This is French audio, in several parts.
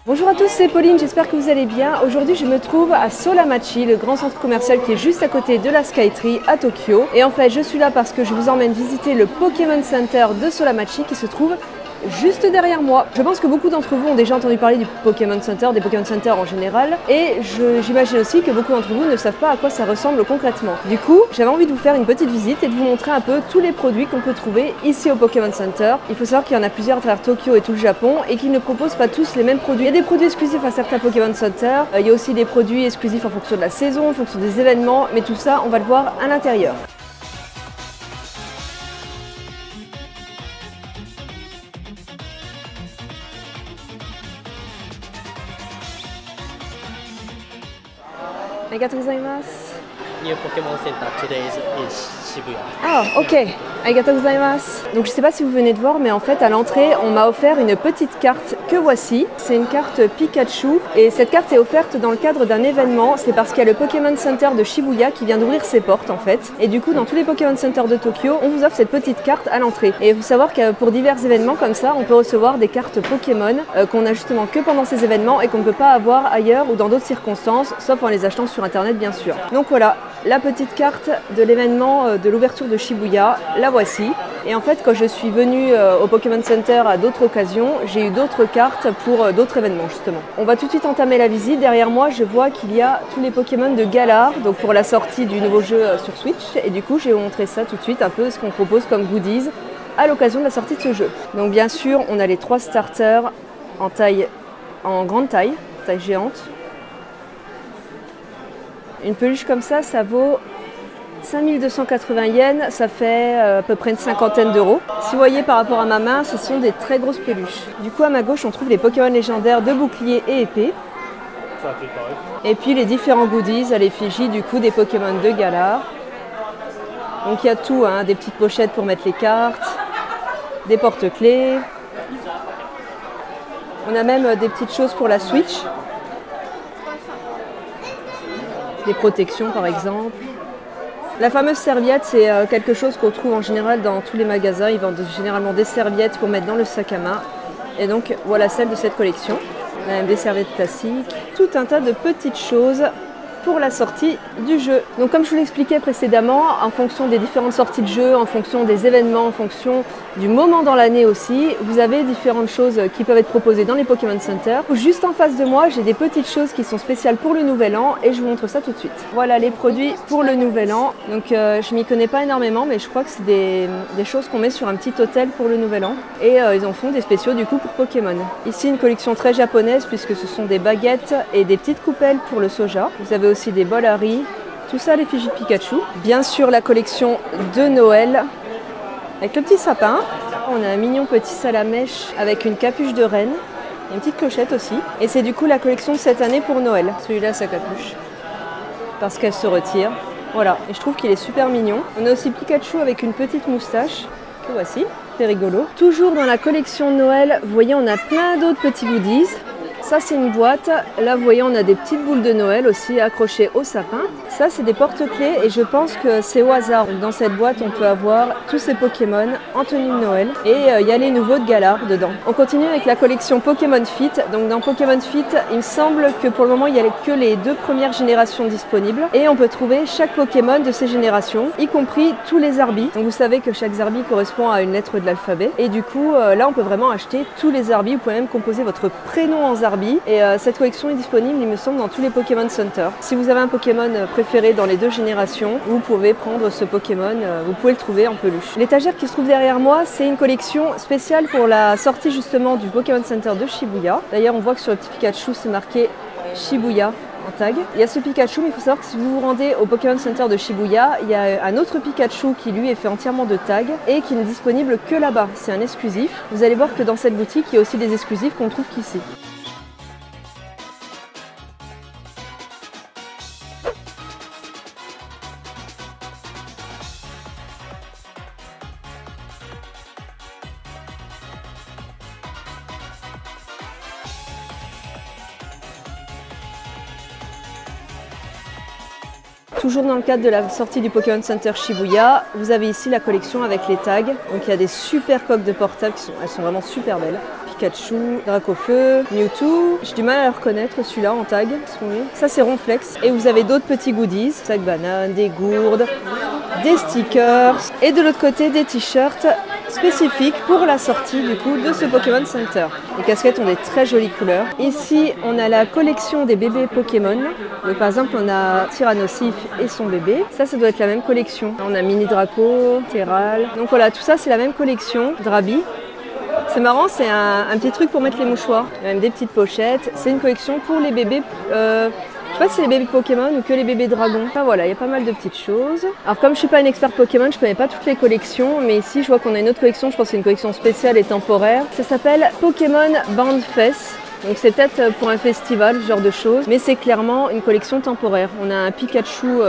Bonjour à tous, c'est Pauline, j'espère que vous allez bien. Aujourd'hui je me trouve à Solamachi, le grand centre commercial qui est juste à côté de la Skytree à Tokyo. Et en fait je suis là parce que je vous emmène visiter le Pokémon Center de Solamachi qui se trouve juste derrière moi. Je pense que beaucoup d'entre vous ont déjà entendu parler du Pokémon Center, des Pokémon Center en général, et j'imagine aussi que beaucoup d'entre vous ne savent pas à quoi ça ressemble concrètement. Du coup, j'avais envie de vous faire une petite visite et de vous montrer un peu tous les produits qu'on peut trouver ici au Pokémon Center. Il faut savoir qu'il y en a plusieurs à travers Tokyo et tout le Japon et qu'ils ne proposent pas tous les mêmes produits. Il y a des produits exclusifs à certains Pokémon Center, il y a aussi des produits exclusifs en fonction de la saison, en fonction des événements, mais tout ça, on va le voir à l'intérieur. Arigatou gozaimasu. New Pokemon Center today is Shibuya. Ah, ok. Arigatou gozaimasu. Donc je sais pas si vous venez de voir, mais en fait à l'entrée on m'a offert une petite carte que voici. C'est une carte Pikachu et cette carte est offerte dans le cadre d'un événement. C'est parce qu'il y a le Pokémon Center de Shibuya qui vient d'ouvrir ses portes en fait. Et du coup dans tous les Pokémon Center de Tokyo, on vous offre cette petite carte à l'entrée. Et il faut savoir que pour divers événements comme ça, on peut recevoir des cartes Pokémon qu'on a justement que pendant ces événements et qu'on ne peut pas avoir ailleurs ou dans d'autres circonstances, sauf en les achetant sur internet bien sûr. Donc voilà, la petite carte de l'événement de l'ouverture de Shibuya, la voici. Et en fait, quand je suis venue au Pokémon Center à d'autres occasions, j'ai eu d'autres cartes pour d'autres événements justement. On va tout de suite entamer la visite. Derrière moi, je vois qu'il y a tous les Pokémon de Galar, donc pour la sortie du nouveau jeu sur Switch. Et du coup, je vais vous montrer ça tout de suite, un peu ce qu'on propose comme goodies à l'occasion de la sortie de ce jeu. Donc bien sûr, on a les 3 starters en grande taille, taille géante. Une peluche comme ça vaut 5280 yens, ça fait à peu près une cinquantaine d'euros. Si vous voyez par rapport à ma main, ce sont des très grosses peluches. Du coup, à ma gauche, on trouve les Pokémon légendaires de bouclier et épée. Et puis les différents goodies à l'effigie du coup des Pokémon de Galar. Donc il y a tout, hein, des petites pochettes pour mettre les cartes, des porte-clés. On a même des petites choses pour la Switch. Des protections par exemple. La fameuse serviette, c'est quelque chose qu'on trouve en général dans tous les magasins. Ils vendent généralement des serviettes pour mettre dans le sac à main. Et donc voilà celle de cette collection. On a même des serviettes classiques. Tout un tas de petites choses pour la sortie du jeu. Donc comme je vous l'expliquais précédemment, en fonction des différentes sorties de jeu, en fonction des événements, en fonction du moment dans l'année aussi, vous avez différentes choses qui peuvent être proposées dans les Pokémon Center. Juste en face de moi, j'ai des petites choses qui sont spéciales pour le Nouvel An et je vous montre ça tout de suite. Voilà les produits pour le Nouvel An. Donc je m'y connais pas énormément, mais je crois que c'est des choses qu'on met sur un petit hôtel pour le Nouvel An. Et ils en font des spéciaux du coup pour Pokémon. Ici une collection très japonaise puisque ce sont des baguettes et des petites coupelles pour le soja. Vous avez aussi des bols à riz, tout ça à l'effigie de Pikachu. Bien sûr la collection de Noël avec le petit sapin. On a un mignon petit salamèche avec une capuche de reine, une petite clochette aussi. Et c'est du coup la collection de cette année pour Noël. Celui-là sa capuche, parce qu'elle se retire. Voilà, et je trouve qu'il est super mignon. On a aussi Pikachu avec une petite moustache, que voici, c'est rigolo. Toujours dans la collection de Noël, vous voyez on a plein d'autres petits goodies. Ça c'est une boîte, là vous voyez on a des petites boules de Noël aussi accrochées au sapin. Ça c'est des porte-clés et je pense que c'est au hasard. Dans cette boîte on peut avoir tous ces Pokémon en tenue de Noël et il y a les nouveaux de Galar dedans. On continue avec la collection Pokémon Fit. Donc dans Pokémon Fit, il me semble que pour le moment il n'y a que les 2 premières générations disponibles et on peut trouver chaque Pokémon de ces générations, y compris tous les Zarbis. Donc vous savez que chaque Zarbi correspond à une lettre de l'alphabet et du coup là on peut vraiment acheter tous les Zarbis. Vous pouvez même composer votre prénom en Zarbi. Et cette collection est disponible, il me semble, dans tous les Pokémon Center. Si vous avez un Pokémon préféré dans les 2 générations, vous pouvez prendre ce Pokémon, vous pouvez le trouver en peluche. L'étagère qui se trouve derrière moi, c'est une collection spéciale pour la sortie justement du Pokémon Center de Shibuya. D'ailleurs, on voit que sur le petit Pikachu, c'est marqué Shibuya en tag. Il y a ce Pikachu, mais il faut savoir que si vous vous rendez au Pokémon Center de Shibuya, il y a un autre Pikachu qui lui est fait entièrement de tags et qui n'est disponible que là-bas. C'est un exclusif. Vous allez voir que dans cette boutique, il y a aussi des exclusifs qu'on trouve qu'ici. Toujours dans le cadre de la sortie du Pokémon Center Shibuya, vous avez ici la collection avec les tags. Donc il y a des super coques de portable elles sont vraiment super belles. Pikachu, Dracofeu, Mewtwo. J'ai du mal à le reconnaître celui-là en tag. Ça c'est Ronflex. Et vous avez d'autres petits goodies, sac banane, des gourdes, des stickers et de l'autre côté des t-shirts spécifiques pour la sortie du coup de ce Pokémon Center. Les casquettes ont des très jolies couleurs. Ici on a la collection des bébés Pokémon. Donc, par exemple on a Tyrannosif et son bébé. Ça doit être la même collection. On a Mini Draco, Terral. Donc voilà, tout ça c'est la même collection. Drabi. C'est marrant, c'est un petit truc pour mettre les mouchoirs. Il y a même des petites pochettes. C'est une collection pour les bébés. Je sais pas si c'est les bébés Pokémon ou que les bébés dragons. Enfin voilà, il y a pas mal de petites choses. Alors comme je suis pas une experte Pokémon, je connais pas toutes les collections, mais ici je vois qu'on a une autre collection, je pense que c'est une collection spéciale et temporaire. Ça s'appelle Pokémon Band Fest. Donc c'est peut-être pour un festival, ce genre de choses, mais c'est clairement une collection temporaire. On a un Pikachu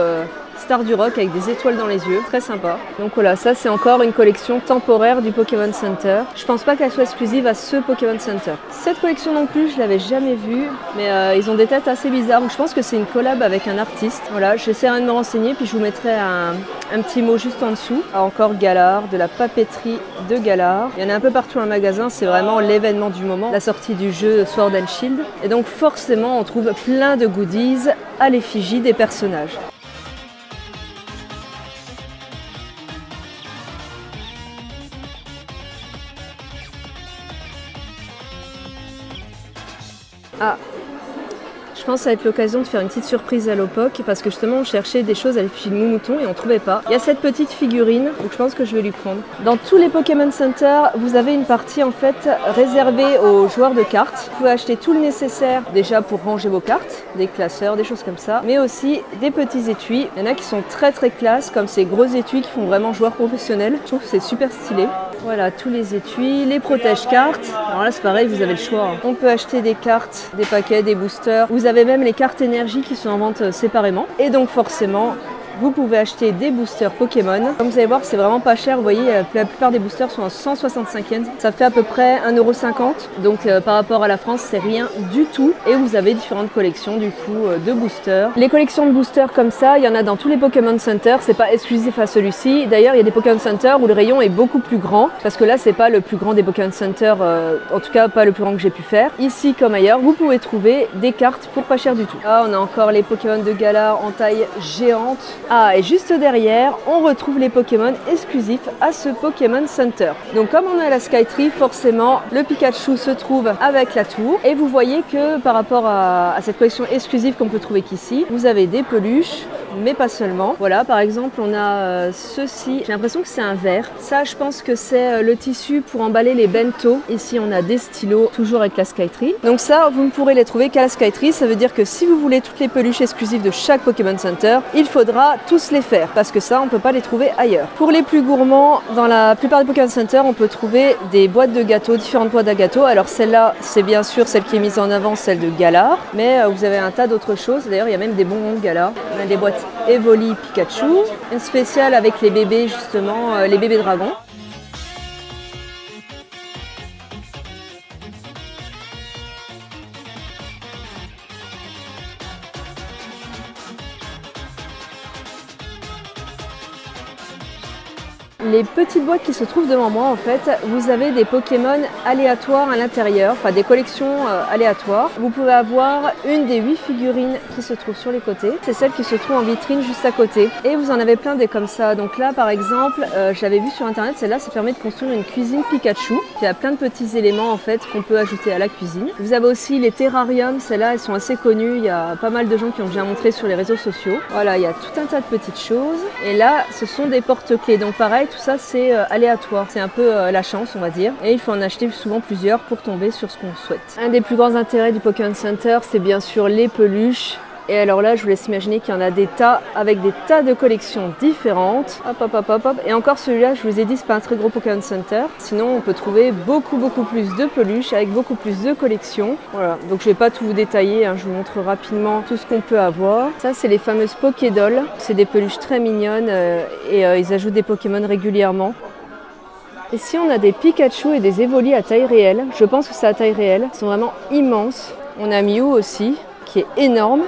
Star du Rock avec des étoiles dans les yeux, très sympa. Donc voilà, ça c'est encore une collection temporaire du Pokémon Center. Je pense pas qu'elle soit exclusive à ce Pokémon Center. Cette collection non plus, je l'avais jamais vue, mais ils ont des têtes assez bizarres. Donc je pense que c'est une collab avec un artiste. Voilà, j'essaierai de me renseigner, puis je vous mettrai un petit mot juste en dessous. Alors, encore Galar, de la papeterie de Galar. Il y en a un peu partout dans le magasin, c'est vraiment l'événement du moment, la sortie du jeu Sword and Shield. Et donc forcément, on trouve plein de goodies à l'effigie des personnages. Ah, je pense que ça va être l'occasion de faire une petite surprise à Lopok parce que justement on cherchait des choses à l'effigie de Moumouton et on trouvait pas. Il y a cette petite figurine, donc je pense que je vais lui prendre. Dans tous les Pokémon Center, vous avez une partie en fait réservée aux joueurs de cartes. Vous pouvez acheter tout le nécessaire déjà pour ranger vos cartes, des classeurs, des choses comme ça, mais aussi des petits étuis. Il y en a qui sont très classe, comme ces gros étuis qui font vraiment joueurs professionnels. Je trouve que c'est super stylé. Voilà, tous les étuis, les protège-cartes. Alors là, c'est pareil, vous avez le choix. On peut acheter des cartes, des paquets, des boosters. Vous avez même les cartes énergie qui sont en vente séparément. Et donc forcément, vous pouvez acheter des boosters Pokémon. Comme vous allez voir, c'est vraiment pas cher. Vous voyez, la plupart des boosters sont à 165 yens. Ça fait à peu près 1,50 €. Donc par rapport à la France, c'est rien du tout. Et vous avez différentes collections du coup de boosters. Les collections de boosters comme ça, il y en a dans tous les Pokémon Center. C'est pas exclusif à celui-ci. D'ailleurs, il y a des Pokémon Center où le rayon est beaucoup plus grand. Parce que là, c'est pas le plus grand des Pokémon Center. En tout cas, pas le plus grand que j'ai pu faire. Ici, comme ailleurs, vous pouvez trouver des cartes pour pas cher du tout. Là, on a encore les Pokémon de Galar en taille géante. Ah, et juste derrière, on retrouve les Pokémon exclusifs à ce Pokémon Center. Donc comme on est à la Skytree, forcément, le Pikachu se trouve avec la tour. Et vous voyez que par rapport à cette collection exclusive qu'on peut trouver qu'ici, vous avez des peluches, mais pas seulement. Voilà, par exemple, on a ceci. J'ai l'impression que c'est un verre. Ça, je pense que c'est le tissu pour emballer les bento. Ici, on a des stylos, toujours avec la Skytree. Donc ça, vous ne pourrez les trouver qu'à la Skytree. Ça veut dire que si vous voulez toutes les peluches exclusives de chaque Pokémon Center, il faudra tous les faire, parce que ça, on peut pas les trouver ailleurs. Pour les plus gourmands, dans la plupart des Pokémon Center, on peut trouver des boîtes de gâteaux, différentes boîtes à gâteaux. Alors celle-là, c'est bien sûr celle qui est mise en avant, celle de Galar, mais vous avez un tas d'autres choses. D'ailleurs, il y a même des bonbons de Galar. On a des boîtes Evoli Pikachu, une spéciale avec les bébés, justement, les bébés dragons. Les petites boîtes qui se trouvent devant moi, en fait, vous avez des Pokémon aléatoires à l'intérieur, enfin des collections aléatoires. Vous pouvez avoir une des 8 figurines qui se trouvent sur les côtés. C'est celle qui se trouve en vitrine juste à côté. Et vous en avez plein des comme ça. Donc là, par exemple, j'avais vu sur internet, celle-là, ça permet de construire une cuisine Pikachu. Il y a plein de petits éléments, en fait, qu'on peut ajouter à la cuisine. Vous avez aussi les terrariums. Celles-là, elles sont assez connues. Il y a pas mal de gens qui ont déjà montré sur les réseaux sociaux. Voilà, il y a tout un tas de petites choses. Et là, ce sont des porte-clés. Donc pareil, tout ça c'est aléatoire, c'est un peu la chance on va dire, et il faut en acheter souvent plusieurs pour tomber sur ce qu'on souhaite. Un des plus grands intérêts du Pokémon Center, c'est bien sûr les peluches. Et alors là, je vous laisse imaginer qu'il y en a des tas avec des tas de collections différentes. Hop, hop, hop, hop, hop. Et encore celui-là, je vous ai dit, c'est pas un très gros Pokémon Center. Sinon, on peut trouver beaucoup plus de peluches avec beaucoup plus de collections. Voilà, donc je vais pas tout vous détailler, hein. Je vous montre rapidement tout ce qu'on peut avoir. Ça, c'est les fameuses Pokédolls. C'est des peluches très mignonnes et ils ajoutent des Pokémon régulièrement. Ici, on a des Pikachu et des Evoli à taille réelle. Je pense que c'est à taille réelle. Ils sont vraiment immenses. On a Mew aussi, qui est énorme.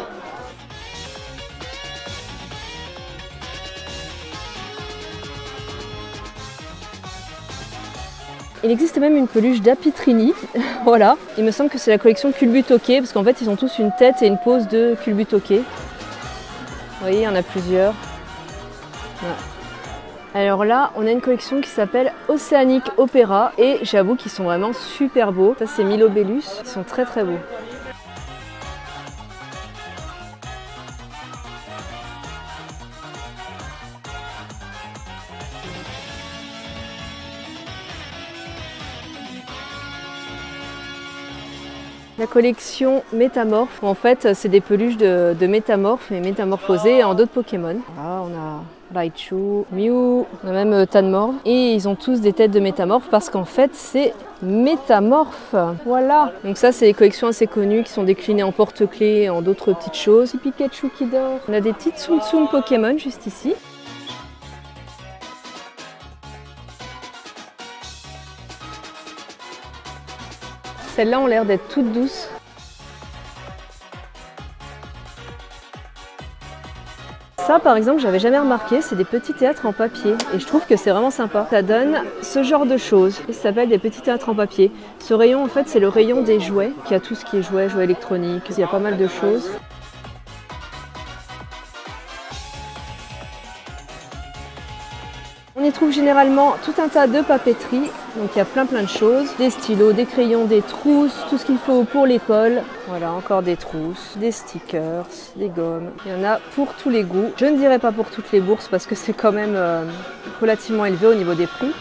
Il existe même une peluche d'Apitrini, voilà. Il me semble que c'est la collection Culbutoke, parce qu'en fait ils ont tous une tête et une pose de Culbutoke. Vous voyez, il y en a plusieurs. Voilà. Alors là, on a une collection qui s'appelle Oceanic Opera et j'avoue qu'ils sont vraiment super beaux. Ça c'est Milobellus, ils sont très très beaux. La collection Métamorphe, en fait c'est des peluches de métamorphes et métamorphosés en d'autres Pokémon. Là, on a Raichu, Mew, on a même Tanmorph et ils ont tous des têtes de métamorphes parce qu'en fait c'est métamorphe. Voilà. Donc ça c'est des collections assez connues qui sont déclinées en porte-clés et en d'autres petites choses. Pikachu qui dort. On a des petites Tsum Tsum Pokémon juste ici. Celles-là ont l'air d'être toutes douces. Ça par exemple j'avais jamais remarqué, c'est des petits théâtres en papier et je trouve que c'est vraiment sympa. Ça donne ce genre de choses et ça s'appelle des petits théâtres en papier. Ce rayon en fait c'est le rayon des jouets, qui a tout ce qui est jouets électroniques, il y a pas mal de choses. On y trouve généralement tout un tas de papeterie, donc il y a plein de choses, des stylos, des crayons, des trousses, tout ce qu'il faut pour l'école. Voilà, encore des trousses, des stickers, des gommes, il y en a pour tous les goûts. Je ne dirais pas pour toutes les bourses parce que c'est quand même relativement élevé au niveau des prix.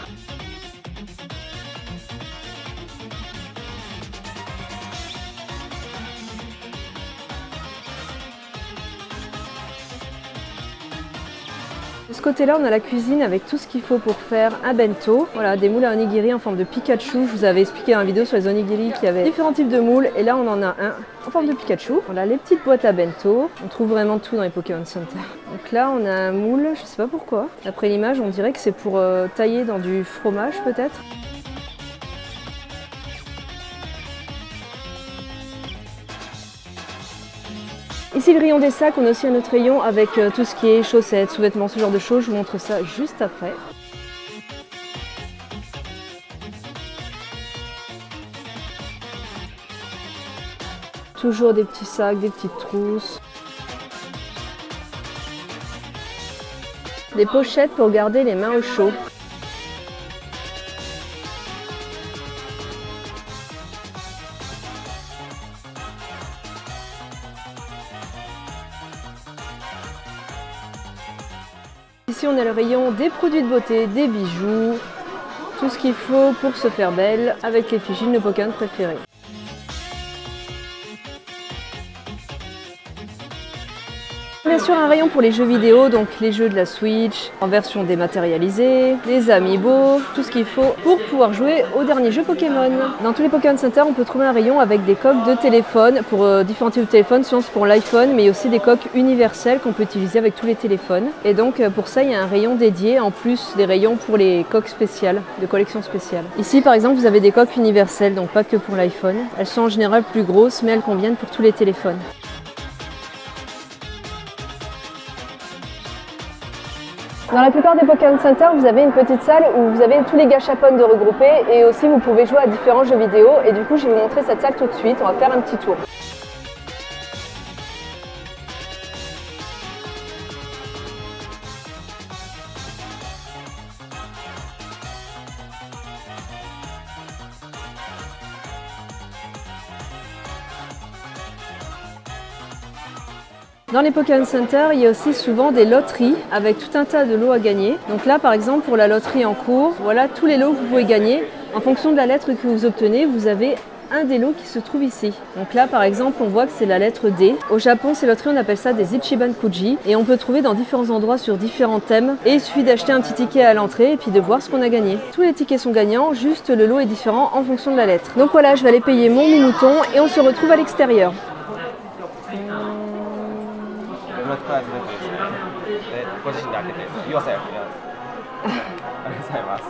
De ce côté-là, on a la cuisine avec tout ce qu'il faut pour faire un bento. Voilà, des moules à onigiri en forme de Pikachu. Je vous avais expliqué dans la vidéo sur les onigiri qu'il y avait différents types de moules. Et là, on en a un en forme de Pikachu. Voilà, les petites boîtes à bento. On trouve vraiment tout dans les Pokémon Center. Donc là, on a un moule, je sais pas pourquoi. D'après l'image, on dirait que c'est pour tailler dans du fromage peut-être. Ici le rayon des sacs, on a aussi un autre rayon avec tout ce qui est chaussettes, sous-vêtements, ce genre de choses. Je vous montre ça juste après. Toujours des petits sacs, des petites trousses. Des pochettes pour garder les mains au chaud. Ici on a le rayon des produits de beauté, des bijoux, tout ce qu'il faut pour se faire belle avec l'effigie de nos Pokémon préférés. Bien sûr un rayon pour les jeux vidéo, donc les jeux de la Switch en version dématérialisée, les amiibo, tout ce qu'il faut pour pouvoir jouer aux derniers jeux Pokémon. Dans tous les Pokémon Center, on peut trouver un rayon avec des coques de téléphone pour différents types de téléphones, souvent c'est pour l'iPhone, mais il y a aussi des coques universelles qu'on peut utiliser avec tous les téléphones. Et donc pour ça, il y a un rayon dédié, en plus des rayons pour les coques spéciales, de collection spéciale. Ici par exemple, vous avez des coques universelles, donc pas que pour l'iPhone. Elles sont en général plus grosses, mais elles conviennent pour tous les téléphones. Dans la plupart des Pokémon Center, vous avez une petite salle où vous avez tous les gachapons de regroupés et aussi vous pouvez jouer à différents jeux vidéo. Et du coup, je vais vous montrer cette salle tout de suite. On va faire un petit tour. Dans les Pokémon Center, il y a aussi souvent des loteries avec tout un tas de lots à gagner. Donc là, par exemple, pour la loterie en cours, voilà tous les lots que vous pouvez gagner. En fonction de la lettre que vous obtenez, vous avez un des lots qui se trouve ici. Donc là, par exemple, on voit que c'est la lettre D. Au Japon, ces loteries, on appelle ça des Ichiban Kuji. Et on peut trouver dans différents endroits sur différents thèmes. Et il suffit d'acheter un petit ticket à l'entrée et puis de voir ce qu'on a gagné. Tous les tickets sont gagnants, juste le lot est différent en fonction de la lettre. Donc voilà, je vais aller payer mon mouton et on se retrouve à l'extérieur. ご自身で開けて、岩佐やありがとうございます。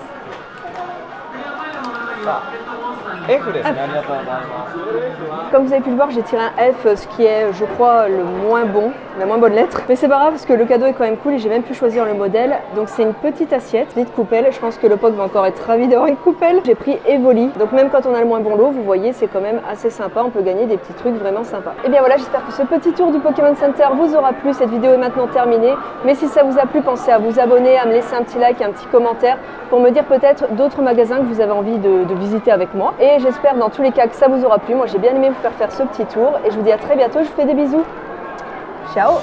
F ですね。ありがとうございます。Comme vous avez pu le voir, j'ai tiré un F, ce qui est, je crois, le moins bon, la moins bonne lettre. Mais c'est pas grave parce que le cadeau est quand même cool et j'ai même pu choisir le modèle. Donc c'est une petite assiette, vide coupelle. Je pense que le POC va encore être ravi d'avoir une coupelle. J'ai pris Evoli. Donc même quand on a le moins bon lot, vous voyez, c'est quand même assez sympa. On peut gagner des petits trucs vraiment sympas. Et bien voilà, j'espère que ce petit tour du Pokémon Center vous aura plu. Cette vidéo est maintenant terminée. Mais si ça vous a plu, pensez à vous abonner, à me laisser un petit like et un petit commentaire pour me dire peut-être d'autres magasins que vous avez envie de visiter avec moi. Et j'espère dans tous les cas que ça vous aura plu. Moi j'ai bien aimé vous faire ce petit tour et je vous dis à très bientôt. Je vous fais des bisous. Ciao!